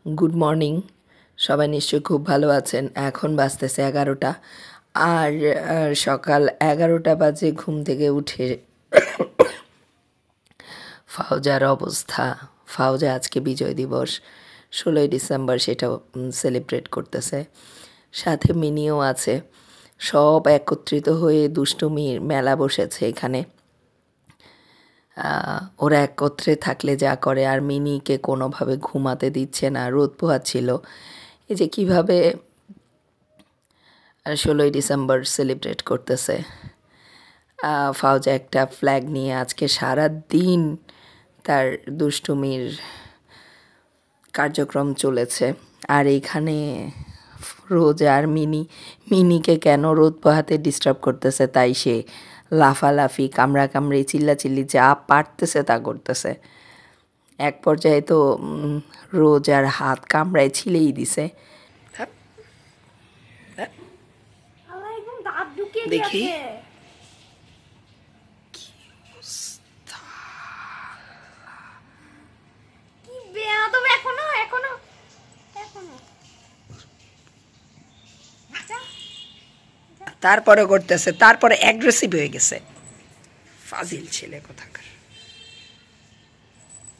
Good morning, সবাই নিশ্চয়ই খুব ভালো আছেন। এখন বাজতেছে 11টা, আর সকাল 11টা বাজে ঘুম থেকে উঠে ফাউজার অবস্থা। ফাউজা আজকে বিজয় দিবস 16ই ডিসেম্বর, সেটাও সেলিব্রেট করতেছে, সাথে মিনিও আছে। সব একত্রিত হয়ে দুষ্টুমির মেলা বসেছে এখানে। ওরা একত্রে থাকলে যা করে, আর মিনিকে কোনোভাবে ঘুমাতে দিচ্ছে না, রোদ পোহাচ্ছিল। এই যে কীভাবে 16ই ডিসেম্বর সেলিব্রেট করতেছে। ফাউজা একটা ফ্ল্যাগ নিয়ে আজকে সারা দিন তার দুষ্টুমির কার্যক্রম চলেছে। আর এইখানে রোজ আর মিনিকে কেন রোদ পোহাতে ডিস্টার্ব করতেছে, তাই সে লাফালাফি, কামড়াকামড়ি, চিল্লাচিল্লি যা পারতেছে তা করতেছে। এক পর্যায়ে তো রোজ আর হাত কামড়ায় ছিলেই দিছে। দেখি তারপরে করতেছে, তারপরে অ্যাগ্রেসিভ হয়ে গেছে। ফাজিল ছেলে কোথাকার।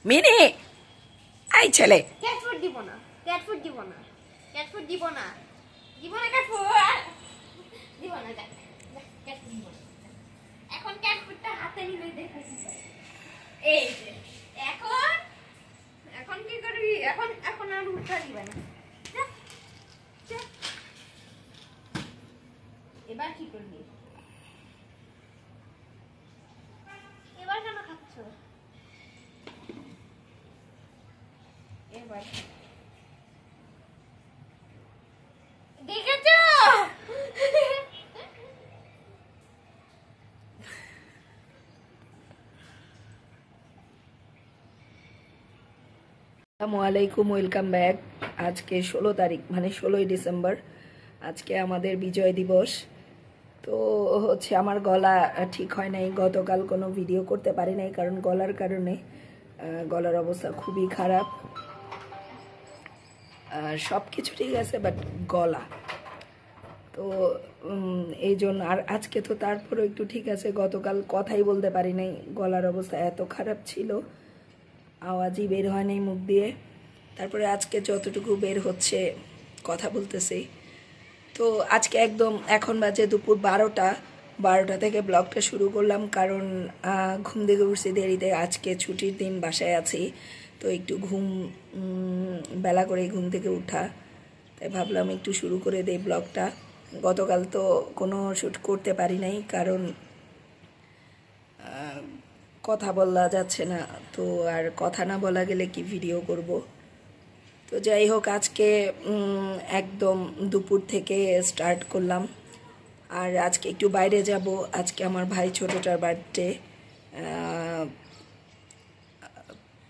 মিনি, আই ছেলে, ক্যাটফুড দিব না, ক্যাটফুড দিব না, ক্যাটফুড দিব না, দিব না ক্যাটফুড, দিব না, ক্যাটফুড দিব না। এখন ক্যাটফুডটা হাতে নিলে দেখেছি। এই যে এখন এখন কি করবি? এখন এখন আর উঠা দিবে না। এবার কি করবি? এবার কেন খাচ্ছ? এবার দেখেছ? আসসালামু আলাইকুম, ওয়েলকাম ব্যাক। আজকে 16 তারিখ, মানে 16ই ডিসেম্বর। আজকে আমাদের বিজয় দিবস। তো হচ্ছে আমার গলা ঠিক হয় নাই, গতকাল কোনো ভিডিও করতে পারি নাই, কারণ গলার কারণে গলার অবস্থা খুবই খারাপ। সব কিছু ঠিক আছে, বাট গলা তো এই জন্য। আর আজকে তো তারপরও একটু ঠিক আছে, গতকাল কথাই বলতে পারি নাই, গলার অবস্থা এত খারাপ ছিল, আওয়াজই বের হয় নাই মুখ দিয়ে। তারপরে আজকে যতটুকু বের হচ্ছে কথা বলতেছি। তো আজকে একদম এখন বাজে দুপুর 12টা থেকে ব্লগটা শুরু করলাম, কারণ ঘুম থেকে উঠছি দেরিতে। আজকে ছুটির দিন, বাসায় আছি, তো একটু বেলা করে ঘুম থেকে উঠা, তাই ভাবলাম একটু শুরু করে দেই ব্লগটা। গতকাল তো কোনো শ্যুট করতে পারি নাই, কারণ কথা বলা যাচ্ছে না, তো আর কথা না বলা গেলে কি ভিডিও করব। তো যাই হোক, আজকে একদম দুপুর থেকে স্টার্ট করলাম। আর আজকে একটু বাইরে যাব, আজকে আমার ভাই ছোটটার বার্থডে।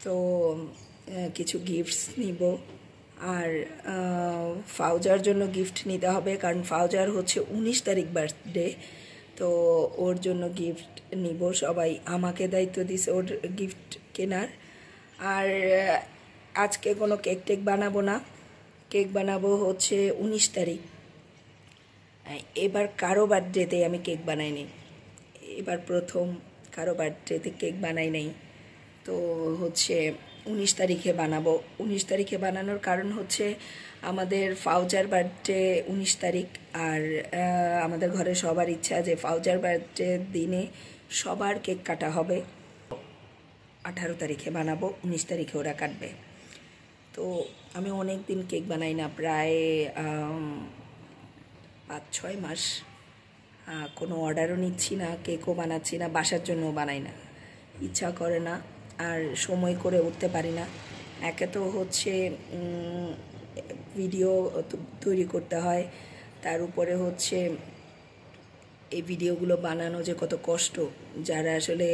তো কিছু গিফটস নিব, আর ফাউজার জন্য গিফট নিতে হবে, কারণ ফাউজার হচ্ছে 19 তারিখ বার্থডে। তো ওর জন্য গিফট নিব, সবাই আমাকে দায়িত্ব দিছে ওর গিফট কেনার। আর আজকে কোনো কেক টেক বানাবো না, কেক বানাবো হচ্ছে 19 তারিখ। এবার কারো বার্থডেতে আমি কেক বানাইনি, এবার প্রথম কারো বার্থডেতে কেক বানাই নাই। তো হচ্ছে 19 তারিখে বানাবো। 19 তারিখে বানানোর কারণ হচ্ছে আমাদের ফাউজার বার্থডে 19 তারিখ, আর আমাদের ঘরে সবার ইচ্ছা যে ফাউজার বার্থডে দিনে সবার কেক কাটা হবে। 18 তারিখে বানাবো, 19 তারিখে ওরা কাটবে। তো আমি অনেক দিন কেক বানাই না, প্রায় 5-6 মাস কোনো অর্ডারও নিচ্ছি না, কেকও বানাচ্ছি না, বাসার জন্যও বানাই না, ইচ্ছা করে না, আর সময় করে উঠতে পারি না। একে তো হচ্ছে ভিডিও তৈরি করতে হয়, তার উপরে হচ্ছে এই ভিডিওগুলো বানানো যে কত কষ্ট। যারা আসলে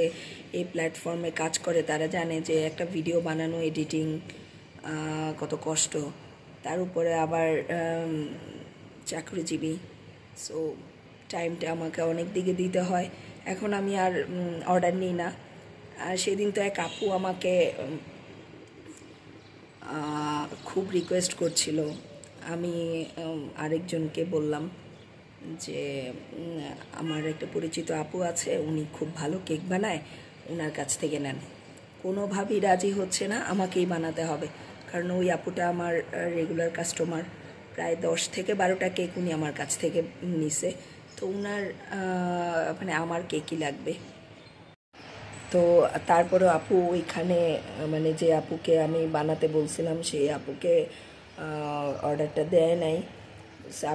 এই প্ল্যাটফর্মে কাজ করে তারা জানে যে একটা ভিডিও বানানো, এডিটিং কত কষ্ট। তার উপরে আবার চাকরিজীবী, সো টাইমটা আমাকে অনেক দিকে দিতে হয়। এখন আমি আর অর্ডার নিই না, সেদিন তো এক আপু আমাকে খুব রিকোয়েস্ট করছিল। আমি আরেকজনকে বললাম যে আমার একটা পরিচিত আপু আছে, উনি খুব ভালো কেক বানায়, ওনার কাছ থেকে নেন। কোনোভাবেই রাজি হচ্ছে না, আমাকেই বানাতে হবে, কারণ ওই আপুটা আমার রেগুলার কাস্টমার। প্রায় 10 থেকে 12টা কেক উনি আমার কাছ থেকে নিছে। তো উনার মানে আমার কেকই লাগবে। তো তারপরে আপু ওইখানে মানে যে আপুকে আমি বানাতে বলছিলাম সেই আপুকে অর্ডারটা দেয় নাই।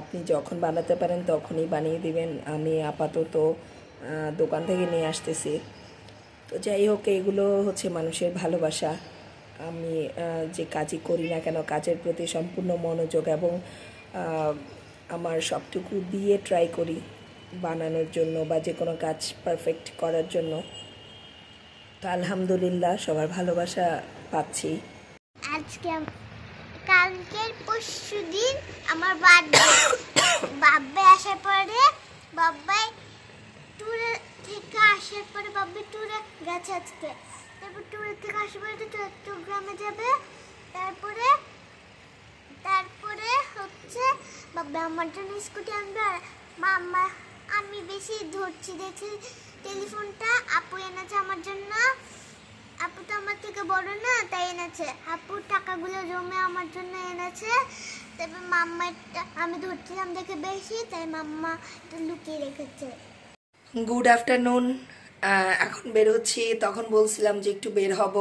আপনি যখন বানাতে পারেন তখনই বানিয়ে দিবেন, আমি আপাতত দোকান থেকে নিয়ে আসতেছি। তো যাই হোক, এগুলো হচ্ছে মানুষের ভালোবাসা। আমি যে কাজই করি না কেন, কাজের প্রতি সম্পূর্ণ মনোযোগ এবং আমার সবটুকু দিয়ে ট্রাই করি বানানোর জন্য বা যে কোনো কাজ পারফেক্ট করার জন্য। তো আলহামদুলিল্লাহ সবার ভালোবাসা পাচ্ছি। আজকে কালকের পরশু দিন আমার বার্থডে। বাব্বাই আসার পরে বাব্বাই ট্যুরে থেকে আসার পরে বাব্বাই ট্যুরে গেছে আজকে। তারপর ট্যুরে থেকে আসার পরে চট্টগ্রামে যাবে। তারপরে হচ্ছে বাবা আমার জন্য স্কুটি আনবে। আর মাম্মা আমি বেশি ধরছি দেখি টেলিফোনটা আপু এনেছে আমার জন্য। আপু তো আমার থেকে বড় না, তাই এনেছে। আপু টাকাগুলো জমে আমার জন্য এনেছে। তারপর মাম্মা আমি ধরছিলাম দেখে বেশি, তাই মাম্মা এটা লুকিয়ে রেখেছে। Good afternoon. এখন বের হচ্ছি। তখন বলছিলাম যে একটু বের হব,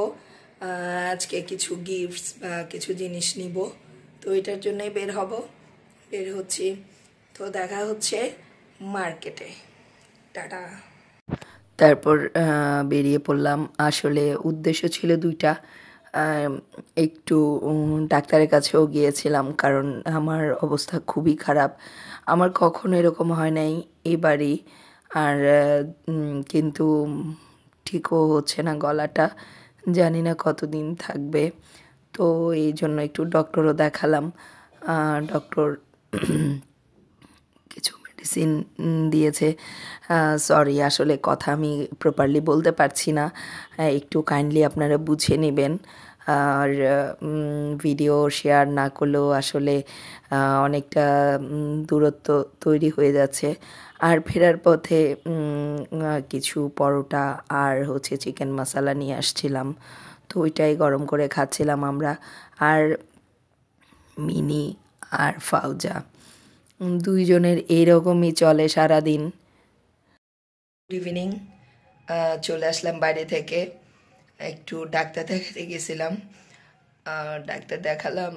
আজকে কিছু গিফটস বা কিছু জিনিস নিব, তো এটার জন্যই বের হচ্ছি। তো দেখা হচ্ছে মার্কেটে। টাটা। তারপর বেরিয়ে পড়লাম। আসলে উদ্দেশ্য ছিল দুইটা। একটু ডাক্তারের কাছেও গিয়েছিলাম, কারণ আমার অবস্থা খুবই খারাপ। আমার কখনো এরকম হয় নাই, এবারই। আর কিন্তু ঠিকও হচ্ছে না গলাটা, জানি না কতদিন থাকবে। তো এই জন্য একটু ডক্টরও দেখালাম। ডক্টর কিছু মেডিসিন দিয়েছে। সরি, আসলে কথা আমি প্রপারলি বলতে পারছি না, একটু কাইন্ডলি আপনারা বুঝে নেবেন। আর ভিডিও শেয়ার না করলেও আসলে অনেকটা দূরত্ব তৈরি হয়ে যাচ্ছে। আর ফেরার পথে কিছু পরোটা আর হচ্ছে চিকেন মশলা নিয়ে আসছিলাম, তো ওইটাই গরম করে খাচ্ছিলাম আমরা আর মিনি আর ফাউজা। দুইজনের এইরকমই চলে সারাদিন। Good evening. চলে আসলাম বাইরে থেকে, একটু ডাক্তার দেখাতে গেছিলাম। ডাক্তার দেখালাম,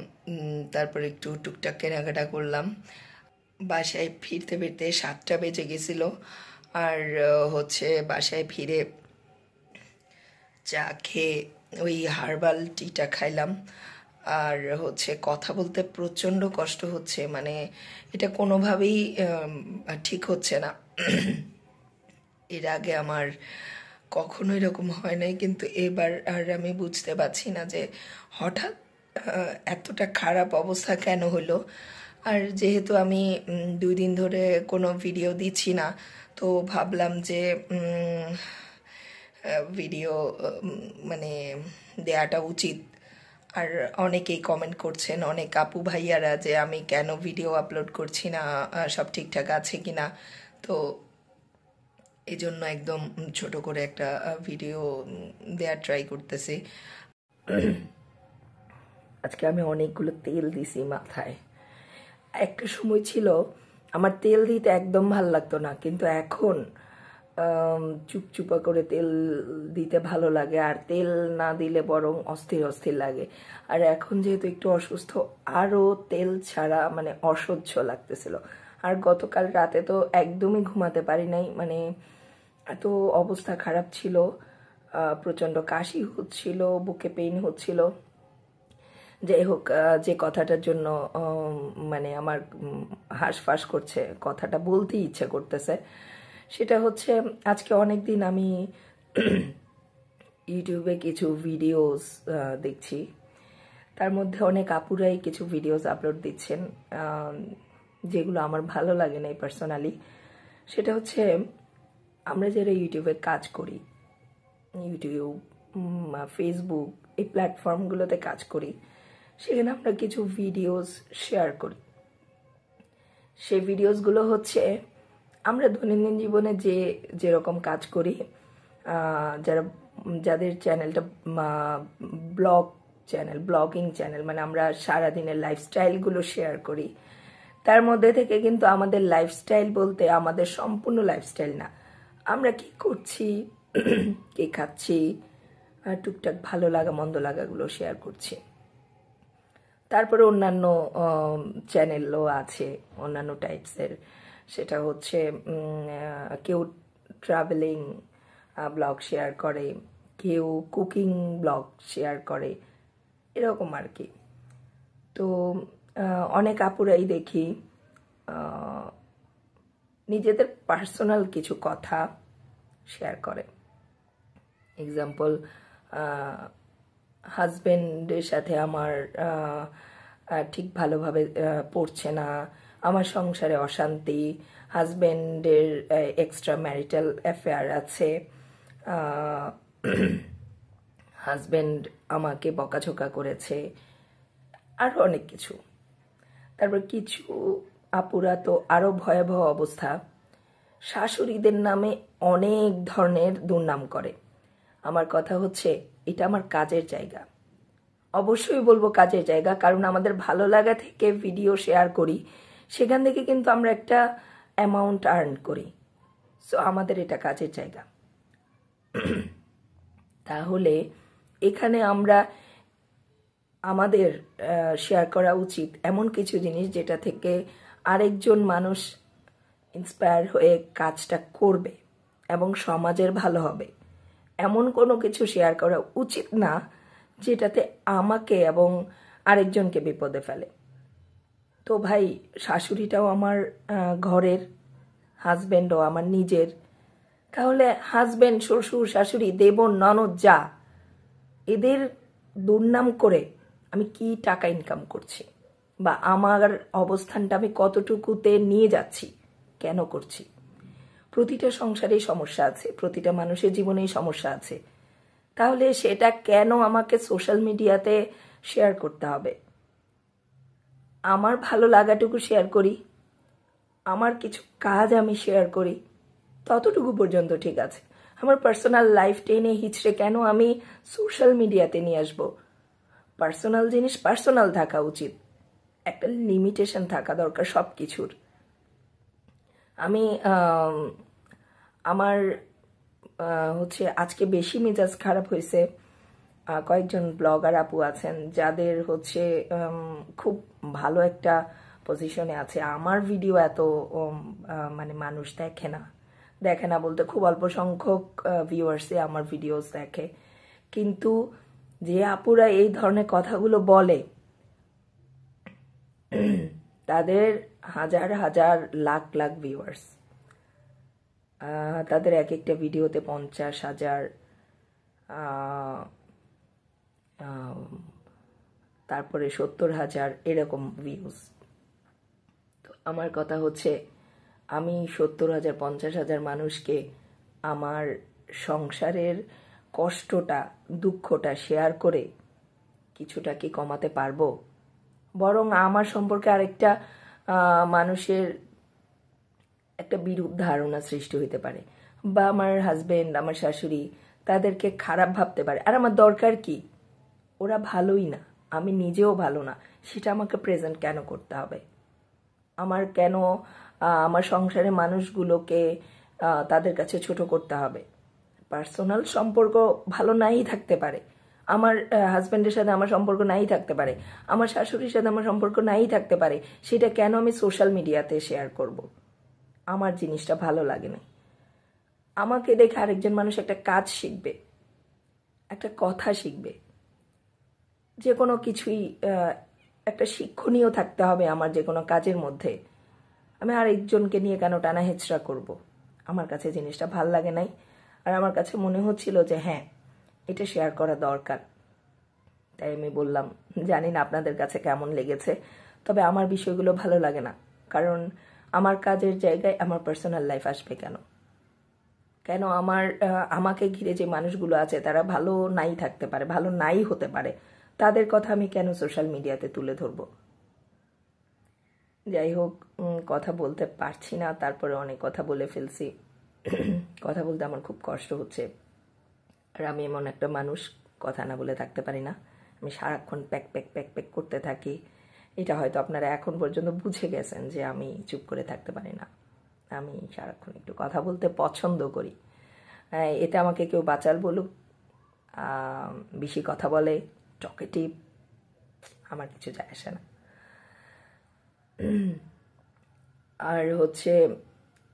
তারপর একটু টুকটাক কেনাকাটা করলাম। বাসায় ফিরতে ফিরতে 7টা বেজে গেছিলো। আর হচ্ছে বাসায় ফিরে চা খেয়ে ওই হার্বাল টিটা খাইলাম। আর হচ্ছে কথা বলতে প্রচণ্ড কষ্ট হচ্ছে, মানে এটা কোনোভাবেই ঠিক হচ্ছে না। এর আগে আমার কখনো এরকম হয় নাই, কিন্তু এবার আর আমি বুঝতে পারছি না যে হঠাৎ এতটা খারাপ অবস্থা কেন হলো। আর যেহেতু আমি 2 দিন ধরে কোনো ভিডিও দিচ্ছি না, তো ভাবলাম যে ভিডিও মানে দেয়াটা উচিত। আর অনেকেই কমেন্ট করছেন, অনেক আপু ভাইয়ারা, যে আমি কেন ভিডিও আপলোড করছি না, সব ঠিকঠাক আছে কিনা। তো এই জন্য একদম ছোট করে একটা ভিডিও দেওয়ার ট্রাই করতেছি। আজকে আমি অনেকগুলো তেল দিছি মাথায়। একটা সময় ছিল আমার তেল দিতে একদম ভাল লাগতো না, কিন্তু এখন চুপচুপা করে তেল দিতে ভালো লাগে, আর তেল না দিলে বরং অস্থির অস্থির লাগে। আর এখন যেহেতু একটু অসুস্থ, আরও তেল ছাড়া মানে অসহ্য লাগতেছিল। আর গতকাল রাতে তো একদমই ঘুমাতে পারি নাই, মানে এত অবস্থা খারাপ ছিল। প্রচণ্ড কাশি হচ্ছিল, বুকে পেইন হচ্ছিল। যাই হোক, যে কথাটার জন্য মানে আমার হাঁসফাঁস করছে, কথাটা বলতেই ইচ্ছে করতেছে, সেটা হচ্ছে আজকে অনেক দিন আমি ইউটিউবে কিছু ভিডিওস দেখছি। তার মধ্যে অনেক আপুরাই কিছু ভিডিওস আপলোড দিচ্ছেন, যেগুলো আমার ভালো লাগে না পার্সোনালি। সেটা হচ্ছে আমরা যারা ইউটিউবে কাজ করি, ইউটিউব, ফেসবুক, এই প্ল্যাটফর্মগুলোতে কাজ করি। সেখানে আমরা কিছু ভিডিওস শেয়ার করি। সেই ভিডিওসগুলো হচ্ছে আমরা দৈনন্দিন জীবনে যেরকম কাজ করি, যাদের চ্যানেলটা ব্লগিং চ্যানেল, মানে আমরা সারাদিনের লাইফস্টাইলগুলো শেয়ার করি। তার মধ্যে থেকে কিন্তু আমাদের লাইফস্টাইল বলতে আমাদের সম্পূর্ণ লাইফস্টাইল না, আমরা কি করছি, কি খাচ্ছি, টুকটাক ভালো লাগা মন্দ লাগাগুলো শেয়ার করছি। তারপরে অন্যান্য চ্যানেলও আছে অন্যান্য টাইপসের, সেটা হচ্ছে কেউ ট্রাভেলিং ব্লগ শেয়ার করে, কেউ কুকিং ব্লগ শেয়ার করে, এরকম আর কি। তো অনেক আপুরাই দেখি নিজেদের পার্সোনাল কিছু কথা শেয়ার করে। এক্সাম্পল, হাজবেন্ডের সাথে আমার ঠিক ভালোভাবে পড়ছে না, আমার সংসারে অশান্তি, হাজবেন্ডের এক্সট্রা ম্যারিটাল অ্যাফেয়ার আছে, হাজবেন্ড আমাকে বকাঝোকা করেছে, আরও অনেক কিছু। তারপর কিছু আপুরা তো আরও ভয়াবহ অবস্থা, শাশুড়িদের নামে অনেক ধরনের দুর্নাম করে। আমার কথা হচ্ছে, এটা আমার কাজের জায়গা, অবশ্যই বলবো কাজের জায়গা, কারণ আমাদের ভালো লাগা থেকে ভিডিও শেয়ার করি, সেখান থেকে কিন্তু আমরা একটা অ্যামাউন্ট আর্ন করি। সো আমাদের এটা কাজের জায়গা। তাহলে এখানে আমরা আমাদের শেয়ার করা উচিত এমন কিছু জিনিস যেটা থেকে আরেকজন মানুষ ইন্সপায়ার হয়ে কাজটা করবে এবং সমাজের ভালো হবে। এমন কোনো কিছু শেয়ার করা উচিত না যেটাতে আমাকে এবং আরেকজনকে বিপদে ফেলে। তো ভাই, শাশুড়িটাও আমার ঘরের, হাজবেন্ডও আমার নিজের। তাহলে হাজবেন্ড, শ্বশুর, শাশুড়ি, দেবর, ননদ, যা, এদের দুর্নাম করে আমি কি টাকা ইনকাম করছি, বা আমার অবস্থানটা আমি কতটুকুতে নিয়ে যাচ্ছি, কেন করছি? প্রতিটা সংসারেই সমস্যা আছে, প্রতিটা মানুষের জীবনেই সমস্যা আছে। তাহলে সেটা কেন আমাকে সোশ্যাল মিডিয়াতে শেয়ার করতে হবে? আমার ভালো লাগাটুকু শেয়ার করি, আমার কিছু কাজ আমি শেয়ার করি, ততটুকু পর্যন্ত ঠিক আছে। আমার পার্সোনাল লাইফ টেনে হিচড়ে কেন আমি সোশ্যাল মিডিয়াতে নিয়ে আসবো? পার্সোনাল জিনিস পার্সোনাল থাকা উচিত, একটা লিমিটেশন থাকা দরকার সব কিছুর। আমি আমার হচ্ছে আজকে বেশি মেজাজ খারাপ হয়েছে। কয়েকজন ব্লগার আপু আছেন যাদের হচ্ছে খুব ভালো একটা পজিশনে আছে, আমার ভিডিও এত মানে মানুষ দেখে না বলতে খুব অল্প সংখ্যক ভিউয়ার্সে আমার ভিডিওস দেখে। কিন্তু যে আপুরা এই ধরনের কথাগুলো বলে, তাদের হাজার হাজার লাখ লাখ ভিউয়ার্স, তাদের এক একটা ভিডিওতে 50,000, তারপরে 70,000 এরকম ভিউজ। তো আমার কথা হচ্ছে, আমি 70,000 50,000 মানুষকে আমার সংসারের কষ্টটা, দুঃখটা শেয়ার করে কিছুটা কি কমাতে পারবো? বরং আমার সম্পর্কে আরেকটা মানুষের একটা বিরূপ ধারণা সৃষ্টি হতে পারে, বা আমার হাজবেন্ড, আমার শাশুড়ি তাদেরকে খারাপ ভাবতে পারে। আর আমার দরকার কি? ওরা ভালোই না, আমি নিজেও ভালো না, সেটা আমাকে প্রেজেন্ট কেন করতে হবে? আমার কেন আমার সংসারের মানুষগুলোকে তাদের কাছে ছোট করতে হবে? পার্সোনাল সম্পর্ক ভালো নাই থাকতে পারে, আমার হাজব্যান্ডের সাথে আমার সম্পর্ক নাই থাকতে পারে, আমার শাশুড়ির সাথে আমার সম্পর্ক নাই থাকতে পারে, সেটা কেন আমি সোশ্যাল মিডিয়াতে শেয়ার করব? আমার জিনিসটা ভালো লাগে না। আমাকে দেখে আরেকজন মানুষ একটা কাজ শিখবে, একটা কথা শিখবে, যে কোনো কিছুই একটা শিক্ষণীয় থাকতে হবে আমার যে কোনো কাজের মধ্যে। আমি আরেকজনকে নিয়ে কেন টানা হেচড়া করব? আমার কাছে জিনিসটা ভাল লাগে নাই, আর আমার কাছে মনে হচ্ছিল যে হ্যাঁ, এটা শেয়ার করা দরকার, তাই আমি বললাম। জানি না আপনাদের কাছে কেমন লেগেছে, তবে আমার বিষয়গুলো ভালো লাগে না, কারণ আমার কাজের জায়গায় আমার পার্সোনাল লাইফ আসবে কেন? কেন আমাকে ঘিরে যে মানুষগুলো আছে তারা ভালো নাই থাকতে পারে, ভালো নাই হতে পারে, তাদের কথা আমি কেন সোশ্যাল মিডিয়াতে তুলে ধরবো? যাই হোক, কথা বলতে পারছি না, তারপরে অনেক কথা বলে ফেলছি। কথা বলতে আমার খুব কষ্ট হচ্ছে। আর আমি এমন একটা মানুষ, কথা না বলে থাকতে পারি না। আমি সারাক্ষণ প্যাক প্যাক প্যাক প্যাক করতে থাকি। এটা হয়তো আপনারা এখন পর্যন্ত বুঝে গেছেন যে আমি চুপ করে থাকতে পারি না। আমি সারাক্ষণ একটু কথা বলতে পছন্দ করি। এতে আমাকে কেউ বাচাল বলুক, বেশি কথা বলে, টকেটিভ, আমার কিছু যায় আসে না। আর হচ্ছে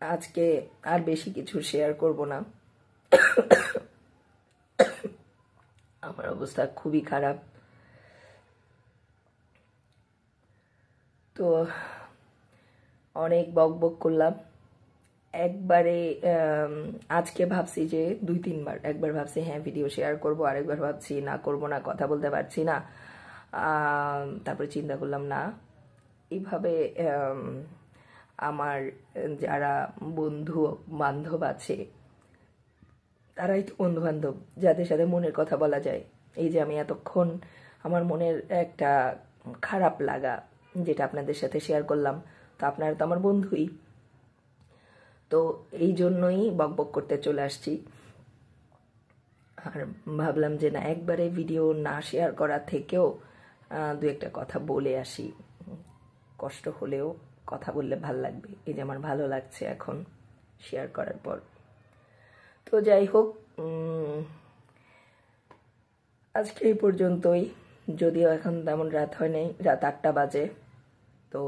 আজকে আর বেশি কিছু শেয়ার করব না। আমার অবস্থা খুবই খারাপ। তো অনেক বক বক করলাম একবারে। আজকে ভাবছি যে 2-3 বার, একবার ভাবছি হ্যাঁ ভিডিও শেয়ার করব, আরেকবার ভাবছি না করব না, কথা বলতে পারছি না। তারপরে চিন্তা করলাম না, এইভাবে আমার যারা বন্ধু বান্ধব আছে তারাই তো বন্ধু বান্ধব, যাদের সাথে মনের কথা বলা যায়। এই যে আমি এতক্ষণ আমার মনের একটা খারাপ লাগা যেটা আপনাদের সাথে শেয়ার করলাম, তো আপনারা তো আমার বন্ধুই। তো এই জন্যই বকবক করতে চলে আসছি। আর ভাবলাম যে না, একবারে ভিডিও না শেয়ার করা থেকেও 2-একটা কথা বলে আসি। কষ্ট হলেও কথা বললে ভাল লাগবে, এই যে আমার ভালো লাগছে এখন শেয়ার করার পর। তো যাই হোক, আজকে এই পর্যন্তই। যদিও এখন তেমন রাত হয় নাই, রাত 8টা বাজে। তো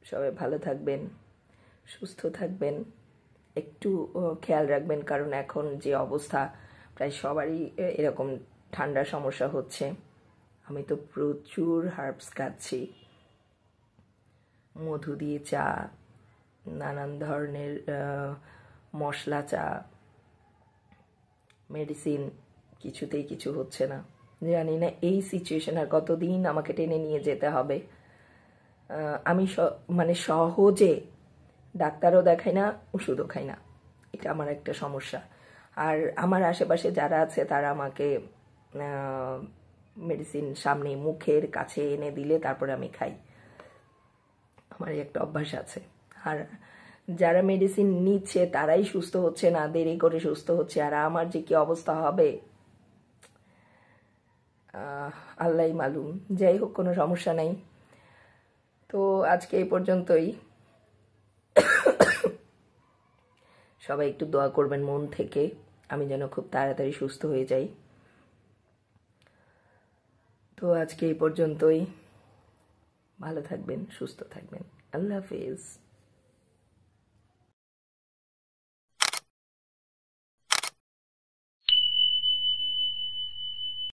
সবাই ভালো থাকবেন, সুস্থ থাকবেন, একটু খেয়াল রাখবেন, কারণ এখন যে অবস্থা প্রায় সবারই এরকম ঠান্ডার সমস্যা হচ্ছে। আমি তো প্রচুর হার্বস খাচ্ছি, মধু দিয়ে চা, নানান ধরনের মশলা চা, মেডিসিন, কিছুতেই কিছু হচ্ছে না। জানি না এই সিচুয়েশন আর কতদিন আমাকে টেনে নিয়ে যেতে হবে। আমি মানে সহজে ডাক্তারও দেখাই না, ওষুধও খাই না, এটা আমার একটা সমস্যা। আর আমার আশেপাশে যারা আছে তারা আমাকে মেডিসিন সামনে মুখের কাছে এনে দিলে তারপরে আমি খাই, আমার একটা অভ্যাস আছে। আর যারা মেডিসিন নিচ্ছে তারাই সুস্থ হচ্ছে না, দেরি করে সুস্থ হচ্ছে, আর আমার যে কি অবস্থা হবে আল্লাহই মালুম। যাই হোক, কোনো সমস্যা নাই। তো আজকে এই পর্যন্তই। সবাই একটু দোয়া করবেন মন থেকে, আমি যেন খুব তাড়াতাড়ি সুস্থ হয়ে যাই। তো আজকে এই পর্যন্তই, ভালো থাকবেন, সুস্থ থাকবেন, আল্লাহ হাফেজ।